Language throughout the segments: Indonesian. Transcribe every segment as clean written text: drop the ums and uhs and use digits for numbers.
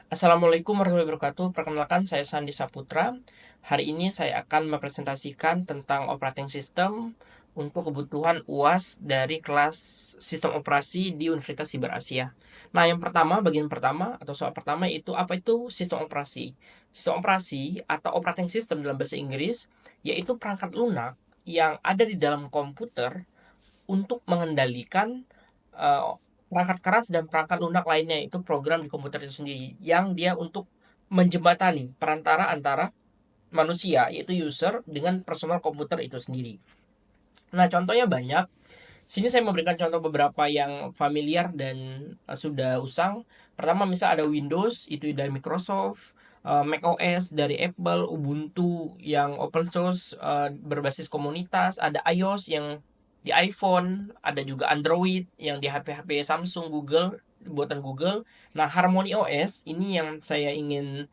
Assalamualaikum warahmatullahi wabarakatuh. Perkenalkan, saya Sandi Saputra. Hari ini saya akan mempresentasikan tentang operating system untuk kebutuhan UAS dari kelas sistem operasi di Universitas Siber Asia. Nah, bagian pertama atau soal pertama itu apa itu sistem operasi? Sistem operasi atau operating system dalam bahasa Inggris yaitu perangkat lunak yang ada di dalam komputer untuk mengendalikan eh, perangkat keras dan perangkat lunak lainnya, itu program di komputer itu sendiri yang dia untuk menjembatani perantara antara manusia yaitu user dengan personal komputer itu sendiri. Nah, contohnya banyak. Sini saya memberikan contoh beberapa yang familiar dan sudah usang. Pertama, misal ada Windows itu dari Microsoft, Mac OS dari Apple, Ubuntu yang open source berbasis komunitas, ada iOS yang di iPhone, ada juga Android yang di HP-HP Samsung, Google, buatan Google. Nah, Harmony OS ini yang saya ingin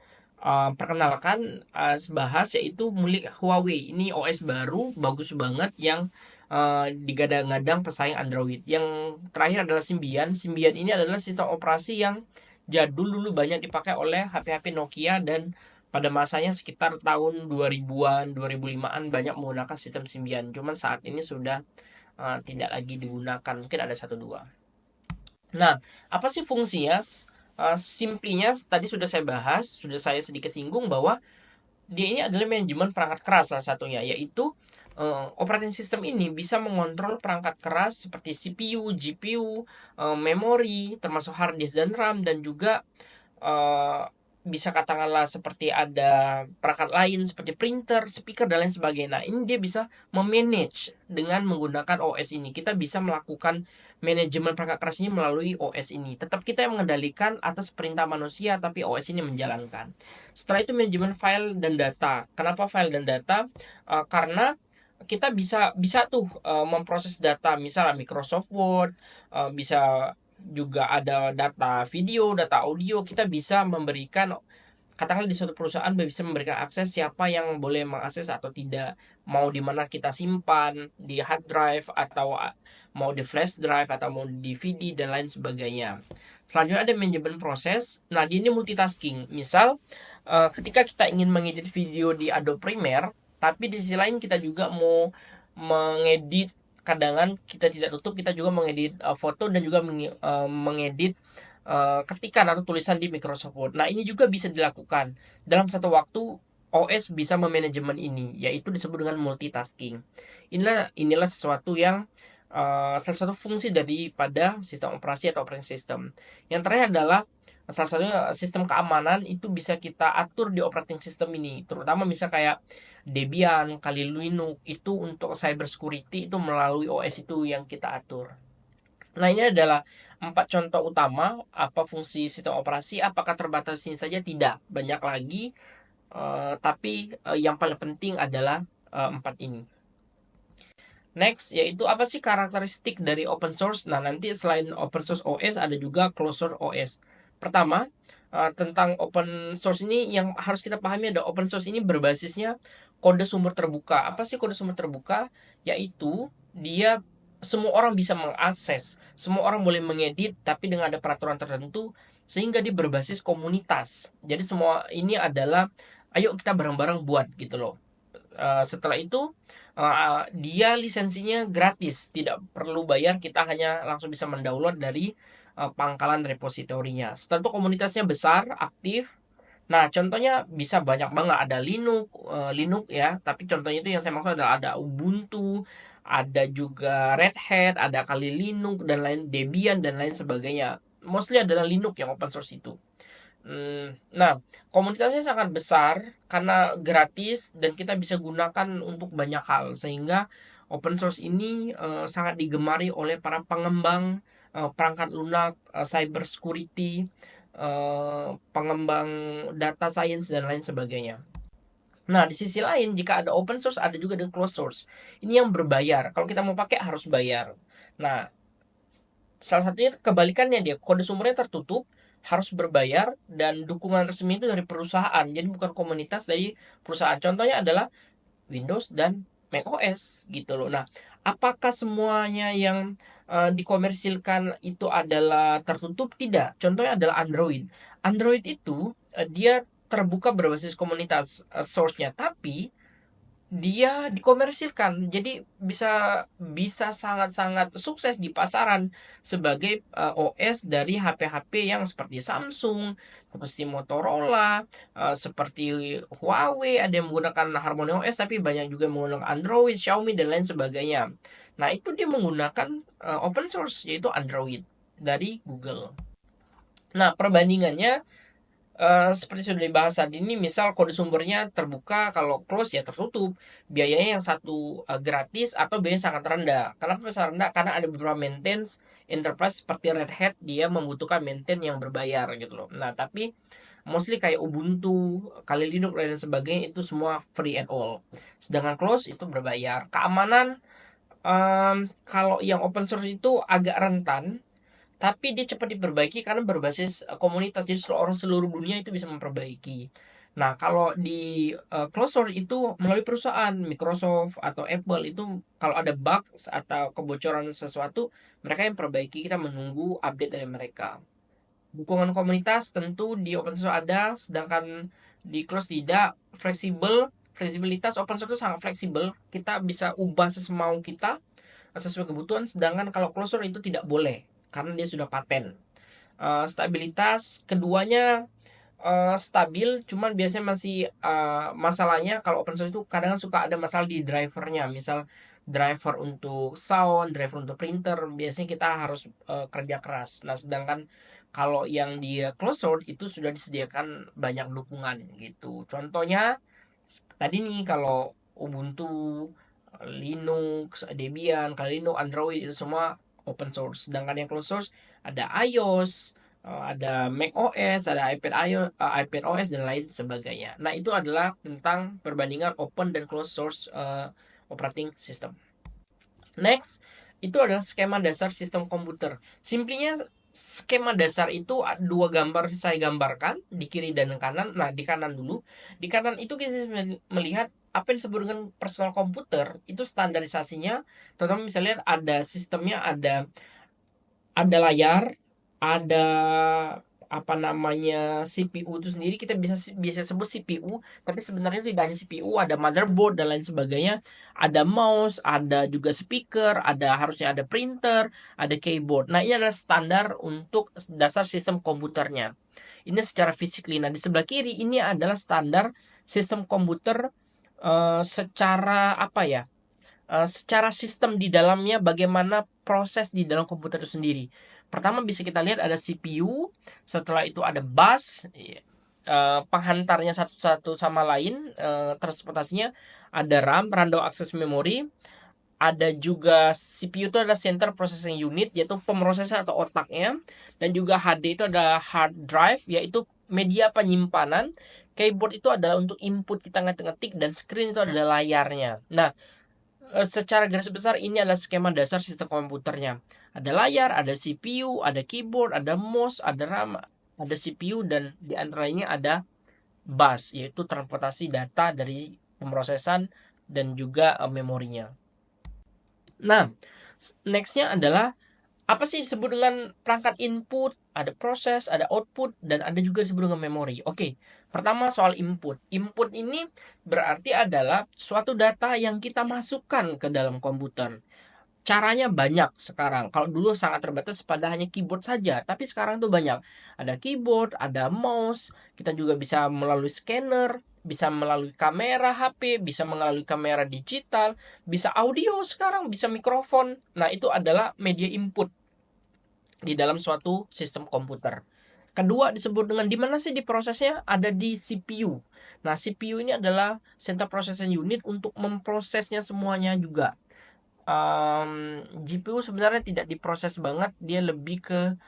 perkenalkan, bahas, yaitu milik Huawei. Ini OS baru, bagus banget yang digadang-gadang pesaing Android. Yang terakhir adalah Symbian. Symbian ini adalah sistem operasi yang jadul, dulu banyak dipakai oleh HP-HP Nokia, dan pada masanya sekitar tahun 2000-an, 2005-an banyak menggunakan sistem Symbian. Cuman saat ini sudah tidak lagi digunakan. Mungkin ada satu dua. Nah, apa sih fungsinya? Simplinya tadi sudah saya bahas, sudah saya sedikit singgung bahwa dia ini adalah manajemen perangkat keras salah satunya, yaitu operating system ini bisa mengontrol perangkat keras seperti CPU, GPU, memori, termasuk hard disk dan RAM, dan juga eh, bisa katakanlah seperti ada perangkat lain seperti printer, speaker, dan lain sebagainya. Nah, ini dia bisa memanage dengan menggunakan OS ini. Kita bisa melakukan manajemen perangkat keras ini melalui OS ini. Tetap kita yang mengendalikan atas perintah manusia, tapi OS ini menjalankan. Setelah itu manajemen file dan data. Kenapa file dan data? Karena kita bisa bisa tuh memproses data, misalnya Microsoft Word, bisa juga ada data video, data audio. Kita bisa memberikan, katakanlah di suatu perusahaan bisa memberikan akses siapa yang boleh mengakses atau tidak, mau di mana kita simpan, di hard drive atau mau di flash drive atau mau di DVD dan lain sebagainya. Selanjutnya ada manajemen proses. Nah, ini multitasking. Misal ketika kita ingin mengedit video di Adobe Premiere, tapi di sisi lain kita juga mau mengedit, kadangan kita tidak tutup, kita juga mengedit foto dan juga mengedit ketikan atau tulisan di Microsoft Word. Nah, ini juga bisa dilakukan dalam satu waktu. OS bisa memanajemen ini, yaitu disebut dengan multitasking. Inilah sesuatu yang salah satu fungsi daripada sistem operasi atau operating system. Yang terakhir adalah salah satunya sistem keamanan, itu bisa kita atur di operating system ini, terutama misal kayak Debian, Kali Linux, itu untuk cyber security itu melalui OS itu yang kita atur. Nah, ini adalah 4 contoh utama apa fungsi sistem operasi. Apakah terbatas ini saja? Tidak, banyak lagi. Tapi yang paling penting adalah 4 ini. Next, yaitu apa sih karakteristik dari open source? Nah, nanti selain open source OS ada juga closed source OS. Pertama, tentang open source ini yang harus kita pahami ada open source ini berbasisnya kode sumber terbuka. Apa sih kode sumber terbuka? Yaitu dia semua orang bisa mengakses, semua orang boleh mengedit, tapi dengan ada peraturan tertentu sehingga dia berbasis komunitas. Jadi semua ini adalah ayo kita bareng-bareng buat gitu loh. Setelah itu dia lisensinya gratis, tidak perlu bayar, kita hanya langsung bisa mendownload dari pangkalan repositorinya. Setelah itu komunitasnya besar, aktif. Nah, contohnya bisa banyak banget, ada Linux ya, tapi contohnya itu yang saya maksud adalah ada Ubuntu, ada juga Red Hat, ada Kali Linux dan lain, Debian dan lain sebagainya. Mostly adalah Linux yang open source itu. Nah, komunitasnya sangat besar karena gratis dan kita bisa gunakan untuk banyak hal, sehingga open source ini sangat digemari oleh para pengembang perangkat lunak, cyber security, pengembang data science dan lain sebagainya. Nah, di sisi lain jika ada open source ada juga dengan closed source. Ini yang berbayar. Kalau kita mau pakai harus bayar. Nah, salah satunya kebalikannya, dia kode sumbernya tertutup, harus berbayar, dan dukungan resmi itu dari perusahaan, jadi bukan komunitas dari perusahaan. Contohnya adalah Windows dan macOS gitu loh. Nah, apakah semuanya yang dikomersilkan itu adalah tertutup, tidak. Contohnya adalah Android. Android itu dia terbuka berbasis komunitas source-nya, tapi dia dikomersilkan. Jadi bisa bisa sangat-sangat sukses di pasaran sebagai OS dari HP-HP yang seperti Samsung, seperti Motorola, seperti Huawei, ada yang menggunakan Harmony OS, tapi banyak juga yang menggunakan Android, Xiaomi dan lain sebagainya. Nah, itu dia menggunakan open source, yaitu Android dari Google. Nah, perbandingannya seperti sudah dibahas tadi ini, misal kode sumbernya terbuka, kalau close ya tertutup. Biayanya yang satu gratis atau biayanya sangat rendah. Kenapa sangat rendah? Karena ada beberapa maintenance enterprise seperti Red Hat, dia membutuhkan maintenance yang berbayar gitu loh. Nah, tapi mostly kayak Ubuntu, Kali Linux dan sebagainya itu semua free and all. Sedangkan close itu berbayar. Keamanan, kalau yang open source itu agak rentan, tapi dia cepat diperbaiki karena berbasis komunitas, jadi seluruh dunia itu bisa memperbaiki. Nah, kalau di closed source itu melalui perusahaan Microsoft atau Apple, itu kalau ada bug atau kebocoran sesuatu, mereka yang perbaiki, kita menunggu update dari mereka. Dukungan komunitas tentu di open source ada, sedangkan di closed tidak. Fleksibilitas open source itu sangat fleksibel, kita bisa ubah sesemau kita sesuai kebutuhan, sedangkan kalau closed source itu tidak boleh karena dia sudah paten. Stabilitas keduanya stabil, cuman biasanya masih masalahnya kalau open source itu kadang suka ada masalah di drivernya, misal driver untuk sound, driver untuk printer, biasanya kita harus kerja keras. Nah, sedangkan kalau yang di closed source itu sudah disediakan banyak dukungan gitu. Contohnya tadi nih, kalau Ubuntu, Linux, Debian, Kali Linux, Android itu semua open source. Sedangkan yang closed source ada iOS, ada Mac OS, ada iPad OS dan lain sebagainya. Nah, itu adalah tentang perbandingan open dan closed source operating system. Next, itu adalah skema dasar sistem komputer. Simplinya, skema dasar itu dua gambar saya gambarkan di kiri dan kanan. Nah, di kanan dulu. Di kanan itu kita melihat apa yang disebut dengan personal komputer, itu standarisasinya. Terutama misalnya ada sistemnya, ada layar, ada apa namanya CPU itu sendiri, kita bisa bisa sebut CPU, tapi sebenarnya tidak hanya CPU, ada motherboard dan lain sebagainya, ada mouse, ada juga speaker, ada harusnya ada printer, ada keyboard. Nah, ini adalah standar untuk dasar sistem komputernya. Ini secara physically. Nah, di sebelah kiri ini adalah standar sistem komputer secara apa ya? Secara sistem di dalamnya, bagaimana proses di dalam komputer itu sendiri. Pertama bisa kita lihat ada CPU, setelah itu ada bus, penghantarnya satu sama lain, transportasinya, ada RAM, random access memory, ada juga CPU itu adalah center processing unit, yaitu pemrosesan atau otaknya, dan juga HD itu ada hard drive, yaitu media penyimpanan. Keyboard itu adalah untuk input kita ngetik-ngetik, dan screen itu adalah layarnya. Nah, secara garis besar ini adalah skema dasar sistem komputernya. Ada layar, ada CPU, ada keyboard, ada mouse, ada RAM, ada CPU, dan di antaranya ada bus, yaitu transportasi data dari pemrosesan dan juga memorinya. Nah, nextnya adalah apa sih disebut dengan perangkat input, ada proses, ada output, dan ada juga disebut dengan memori. Oke, pertama soal input. Input ini berarti adalah suatu data yang kita masukkan ke dalam komputer. Caranya banyak sekarang. Kalau dulu sangat terbatas pada hanya keyboard saja, tapi sekarang tuh banyak. Ada keyboard, ada mouse, kita juga bisa melalui scanner, bisa melalui kamera HP, bisa melalui kamera digital, bisa audio sekarang, bisa mikrofon. Nah, itu adalah media input di dalam suatu sistem komputer. Kedua disebut dengan di mana sih diprosesnya, ada di CPU. Nah, CPU ini adalah center processing unit untuk memprosesnya semuanya juga. GPU sebenarnya tidak diproses banget, dia lebih ke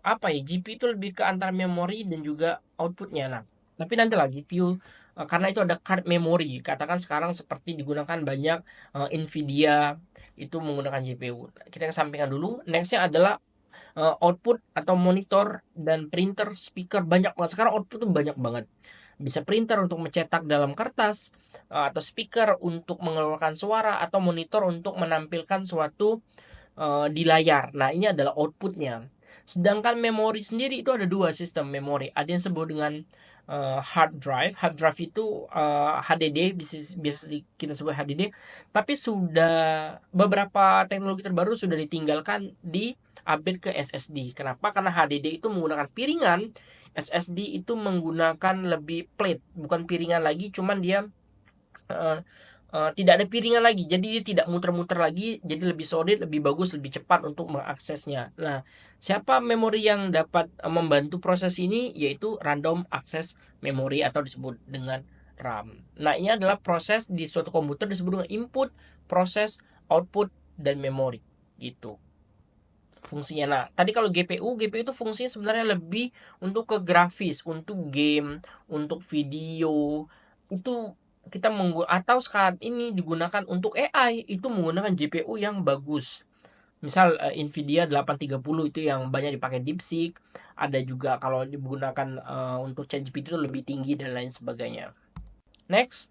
apa ya, GPU itu lebih ke antara memori dan juga outputnya. Nah, tapi nanti lagi GPU karena itu ada card memory, katakan sekarang seperti digunakan banyak Nvidia itu menggunakan GPU. Kita kesampingkan dulu. Nextnya adalah output atau monitor dan printer, speaker, banyak banget sekarang. Output tuh banyak banget, bisa printer untuk mencetak dalam kertas, atau speaker untuk mengeluarkan suara, atau monitor untuk menampilkan suatu di layar. Nah, ini adalah outputnya. Sedangkan memori sendiri itu ada dua sistem memori. Ada yang disebut dengan hard drive. Hard drive itu HDD, bisa kita sebut HDD. Tapi sudah beberapa teknologi terbaru sudah ditinggalkan di update ke SSD. Kenapa? Karena HDD itu menggunakan piringan, SSD itu menggunakan lebih plate, bukan piringan lagi, cuman dia uh, tidak ada piringan lagi, jadi dia tidak muter-muter lagi, jadi lebih solid, lebih bagus, lebih cepat untuk mengaksesnya. Nah, siapa memori yang dapat membantu proses ini, yaitu random access memory atau disebut dengan RAM. Nah, ini adalah proses di suatu komputer disebut dengan input, proses, output, dan memori gitu fungsinya. Nah, tadi kalau GPU itu fungsinya sebenarnya lebih untuk ke grafis, untuk game, untuk video. Itu kita atau saat ini digunakan untuk AI, itu menggunakan GPU yang bagus. Misal Nvidia 830 itu yang banyak dipakai DeepSeek, ada juga kalau digunakan untuk ChatGPT itu lebih tinggi dan lain sebagainya. Next.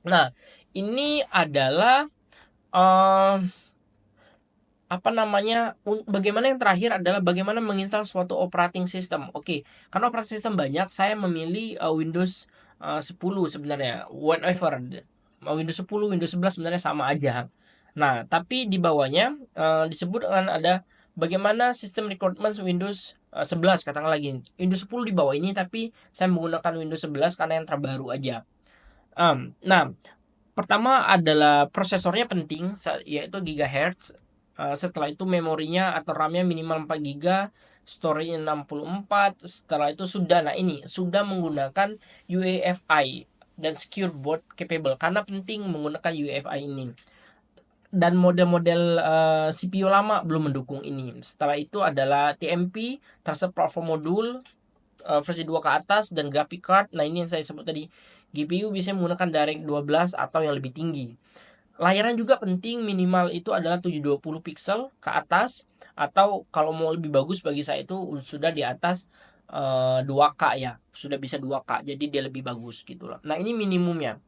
Nah, ini adalah uh, bagaimana yang terakhir adalah bagaimana menginstal suatu operating system. Oke, karena operating system banyak, saya memilih Windows 10 sebenarnya, whatever. Windows 10, Windows 11 sebenarnya sama aja. Nah, tapi di bawahnya disebut dengan ada bagaimana sistem recruitment Windows 11, katakan lagi. Windows 10 di bawah ini, tapi saya menggunakan Windows 11 karena yang terbaru aja. Nah, pertama adalah prosesornya penting, yaitu gigahertz. Setelah itu memorinya atau RAM-nya minimal 4 GB, storage 64. Setelah itu nah ini sudah menggunakan UEFI dan secure boot capable, karena penting menggunakan UEFI ini. Dan model-model CPU lama belum mendukung ini. Setelah itu adalah TMP, Trusted Platform Module, versi 2 ke atas, dan graphic card. Nah, ini yang saya sebut tadi. GPU bisa menggunakan Direct 12 atau yang lebih tinggi. Layarnya juga penting, minimal itu adalah 720 pixel ke atas, atau kalau mau lebih bagus bagi saya itu sudah di atas 2K ya, sudah bisa 2K, jadi dia lebih bagus gitu loh. Nah, ini minimumnya.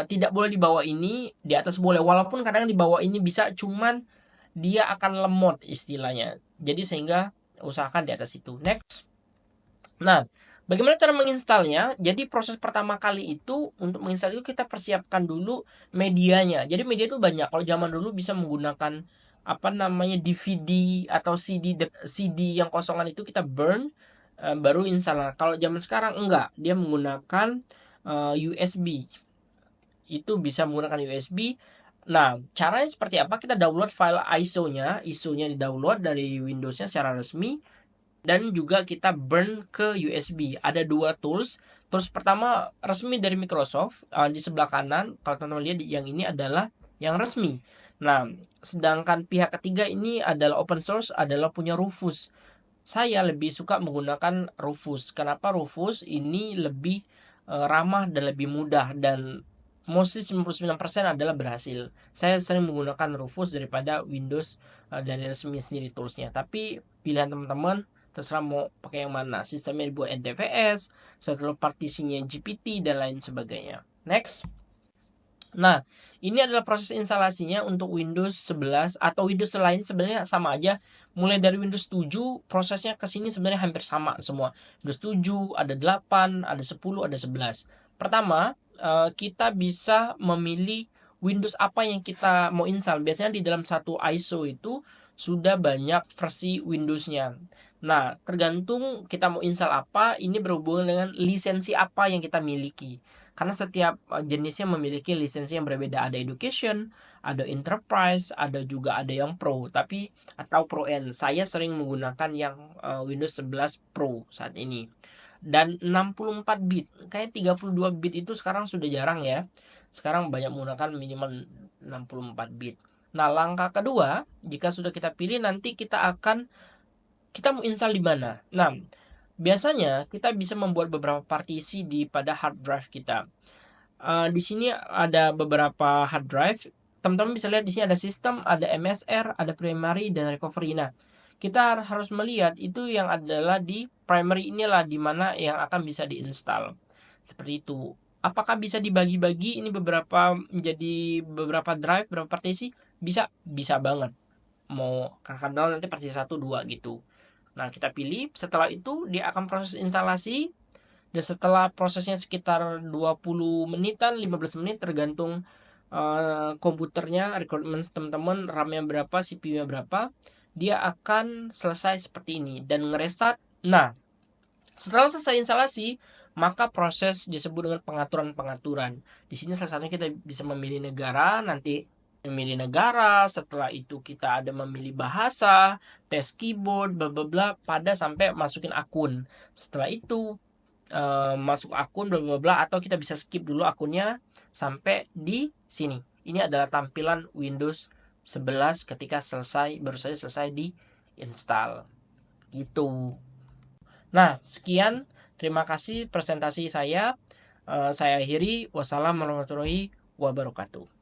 Tidak boleh di bawah ini, di atas boleh, walaupun kadang di bawah ini bisa, cuman dia akan lemot istilahnya. Jadi sehingga usahakan di atas itu. Next. Nah, bagaimana cara menginstalnya? Jadi proses pertama kali itu untuk menginstal itu kita persiapkan dulu medianya. Jadi media itu banyak. Kalau zaman dulu bisa menggunakan DVD atau CD yang kosongan itu kita burn, baru install. Kalau zaman sekarang enggak, dia menggunakan USB. Itu bisa menggunakan USB. Nah, caranya seperti apa? Kita download file ISO-nya di-download dari Windows-nya secara resmi, dan juga kita burn ke USB. Ada dua tools. Tools pertama resmi dari Microsoft, di sebelah kanan. Kalau teman-teman lihat, yang ini adalah yang resmi. Nah, sedangkan pihak ketiga ini adalah open source, adalah punya Rufus. Saya lebih suka menggunakan Rufus. Kenapa Rufus ini lebih ramah dan lebih mudah, dan mostly 99% adalah berhasil. Saya sering menggunakan Rufus daripada Windows dari resmi sendiri toolsnya. Tapi pilihan teman-teman terserah mau pakai yang mana. Sistemnya dibuat NTFS, setelah partisinya GPT, dan lain sebagainya. Next. Nah, ini adalah proses instalasinya untuk Windows 11 atau Windows lain, sebenarnya sama aja. Mulai dari Windows 7, prosesnya ke sini sebenarnya hampir sama semua. Windows 7, ada 8, ada 10, ada 11. Pertama, kita bisa memilih Windows apa yang kita mau install. Biasanya di dalam satu ISO itu sudah banyak versi Windows-nya. Nah, tergantung kita mau install apa, ini berhubungan dengan lisensi apa yang kita miliki. Karena setiap jenisnya memiliki lisensi yang berbeda. Ada education, ada enterprise, ada juga ada yang pro. Tapi atau pro N. Saya sering menggunakan yang Windows 11 Pro saat ini. Dan 64 bit. Kayak 32 bit itu sekarang sudah jarang ya. Sekarang banyak menggunakan minimal 64 bit. Nah, langkah kedua, jika sudah kita pilih, nanti kita mau install di mana. Nah, biasanya kita bisa membuat beberapa partisi pada hard drive kita. Di sini ada beberapa hard drive. Teman-teman bisa lihat di sini ada sistem, ada MSR, ada primary, dan recovery. Nah, kita harus melihat itu yang adalah di primary, inilah di mana yang akan bisa diinstal. Seperti itu. Apakah bisa dibagi-bagi ini menjadi beberapa drive, beberapa partisi? Bisa banget. mau kakak download nanti versi 1, 2 gitu. Nah, kita pilih, setelah itu dia akan proses instalasi, dan setelah prosesnya sekitar 20 menitan, 15 menit tergantung komputernya, requirement teman-teman, RAM-nya berapa, CPU-nya berapa, dia akan selesai seperti ini dan ngerestart. Nah, setelah selesai instalasi, maka proses disebut dengan pengaturan-pengaturan. Di sini salah satunya kita bisa memilih negara, nanti memilih negara, setelah itu kita ada memilih bahasa, tes keyboard, bla bla bla, pada sampai masukin akun. Setelah itu masuk akun bla bla bla, atau kita bisa skip dulu akunnya sampai di sini. Ini adalah tampilan Windows 11 ketika baru saja selesai di install. Gitu. Nah, sekian. Terima kasih presentasi saya. Saya akhiri. Wassalamualaikum warahmatullahi wabarakatuh.